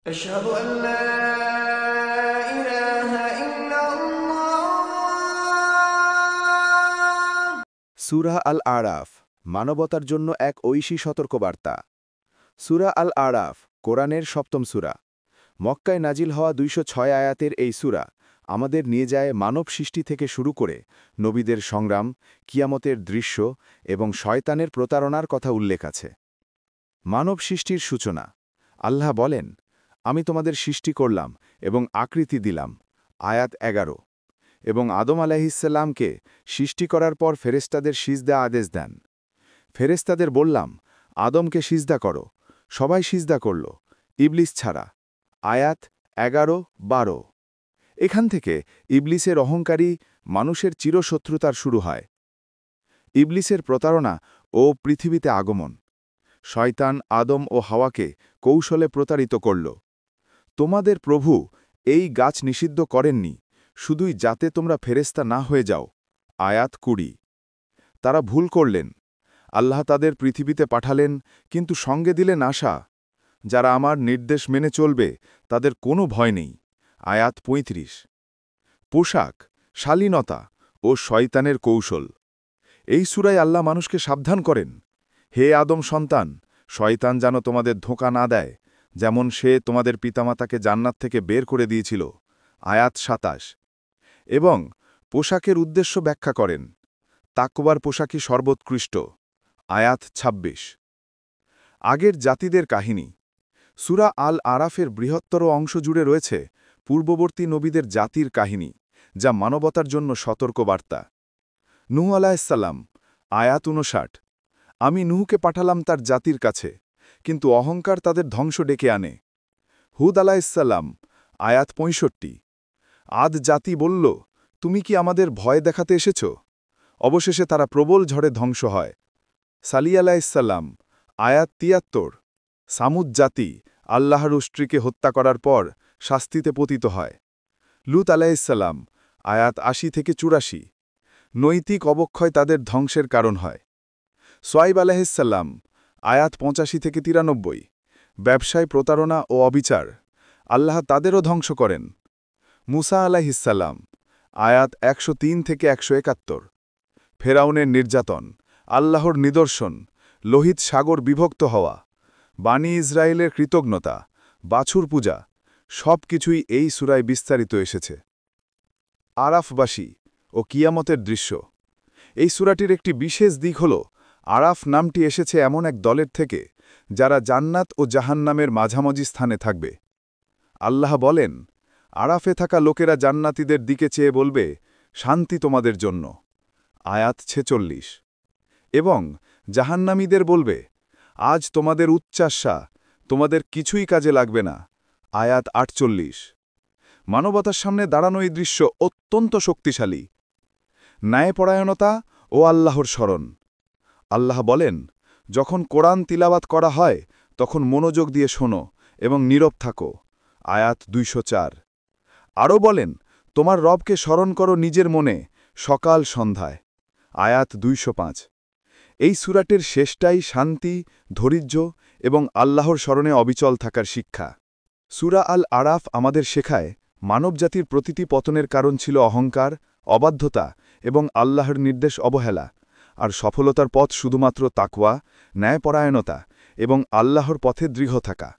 أشهد أن لا إله إلا الله। সূরা আল আরাফ মানবতার জন্য এক ঐশী সতর্কবার্তা। সূরা আল আরাফ কোরআনের সপ্তম সূরা। মক্কায় নাজিল হওয়া ২০৬ আয়াতের এই সূরা আমাদের নিয়ে যায় মানব সৃষ্টি থেকে শুরু করে নবীদের সংগ্রাম, কিয়ামতের দৃশ্য এবং শয়তানের প্রতারণার কথা উল্লেখ আছে। মানব সৃষ্টির সূচনা। আল্লাহ বলেন, আমি তোমাদের সৃষ্টি করলাম এবং আকৃতি দিলাম। আয়াত ১১। এবং আদম আলাইহিসসালামকে সৃষ্টি করার পর ফেরেশতাদের সিজদা আদেশ দেন। ফেরেশতাদের বললাম, আদমকে সিজদা করো। সবাই সিজদা করল, ইবলিস ছাড়া। আয়াত ১১-১২। এখান থেকে ইবলিসের অহংকারী মানুষের চিরশত্রুতার শুরু হয়। ইবলিসের প্রতারণা ও পৃথিবীতে আগমন। শয়তান আদম ও হাওয়াকে কৌশলে প্রতারিত করল। তোমাদের প্রভু এই গাছ নিষিদ্ধ করেননি, শুধুই যাতে তোমরা ফেরেশতা না হয়ে যাও। আয়াত ২০। তারা ভুল করলেন। আল্লাহ তাদের পৃথিবীতে পাঠালেন, কিন্তু সঙ্গে দিলেন আশা। যারা আমার নির্দেশ মেনে চলবে তাদের কোনো ভয় নেই। আয়াত ৩৫। পোশাক, শালীনতা ও শয়তানের কৌশল। এই সূরায় আল্লাহ মানুষকে সাবধান করেন, হে আদম সন্তান, শয়তান যেন তোমাদের ধোঁকা না দেয়, যেমন সে তোমাদের পিতামাতাকে জান্নাত থেকে বের করে দিয়েছিল। আয়াত ২৭। এবং পোশাকের উদ্দেশ্য ব্যাখ্যা করেন, তাকওয়ার পোশাকই সর্বোৎকৃষ্ট। আয়াত ২৬। আগের জাতিদের কাহিনী। সূরা আল আরাফের বৃহত্তর অংশ জুড়ে রয়েছে পূর্ববর্তী নবীদের জাতির কাহিনী, যা মানবতার জন্য সতর্কবার্তা। নূহ আলাইহিসসালাম। আয়াত ৫৯। আমি নূহকে পাঠালাম তার জাতির কাছে, কিন্তু অহংকার তাদের ধ্বংস ডেকে আনে। হুদ আলাইহিসসালাম। আয়াত ৬৫। আদ জাতি বলল, তুমি কি আমাদের ভয় দেখাতে এসেছ? অবশেষে তারা প্রবল ঝড়ে ধ্বংস হয়। সালিহ আলাইহিসসালাম। আয়াত ৭৩। সামুদ জাতি আল্লাহর স্ত্রীকে হত্যা করার পর শাস্তিতে পতিত হয়। লূত আলাইহিসসালাম। আয়াত ৮০-৮৪। নৈতিক অবক্ষয় তাদের ধ্বংসের কারণ হয়। সোয়াইব আলাইহিসসালাম। আয়াত ৮৫-৯৩। ব্যবসায় প্রতারণা ও অবিচার। আল্লাহ তাদেরও ধ্বংস করেন। মুসা আলাইহিসসালাম। আয়াত ১০৩-১৭১। ফেরাউনের নির্যাতন, আল্লাহর নিদর্শন, লোহিত সাগর বিভক্ত হওয়া, বানি ইসরায়েলের কৃতজ্ঞতা, বাছুর পূজা, সব কিছুই এই সূরায় বিস্তারিত এসেছে। আরাফবাসী ও কিয়ামতের দৃশ্য। এই সূরাটির একটি বিশেষ দিক হল, আরাফ নামটি এসেছে এমন এক দলের থেকে যারা জান্নাত ও জাহান্নামের মাঝামাঝি স্থানে থাকবে। আল্লাহ বলেন, আরাফে থাকা লোকেরা জান্নাতীদের দিকে চেয়ে বলবে, শান্তি তোমাদের জন্য। আয়াত ৪৬। এবং জাহান্নামীদের বলবে, আজ তোমাদের উচ্চাশা, তোমাদের কিছুই কাজে লাগবে না। আয়াত ৪৮। মানবতার সামনে দাঁড়ানো এই দৃশ্য অত্যন্ত শক্তিশালী। ন্যায়পরায়ণতা ও আল্লাহর স্মরণ। আল্লাহ বলেন, যখন কোরআন তিলাওয়াত করা হয় তখন মনোযোগ দিয়ে শোনো এবং নীরব থাকো। আয়াত ২০৪। আরও বলেন, তোমার রবকে স্মরণ করো নিজের মনে, সকাল সন্ধ্যায়। আয়াত ২০৫। এই সূরাটির শেষটাই শান্তি, ধৈর্য এবং আল্লাহর স্মরণে অবিচল থাকার শিক্ষা। সূরা আল আরাফ আমাদের শেখায়, মানবজাতির প্রতিটি পতনের কারণ ছিল অহংকার, অবাধ্যতা এবং আল্লাহর নির্দেশ অবহেলা, আর সফলতার পথ শুধুমাত্র তাকওয়া, ন্যায়পরায়ণতা এবং আল্লাহর পথে দৃঢ় থাকা।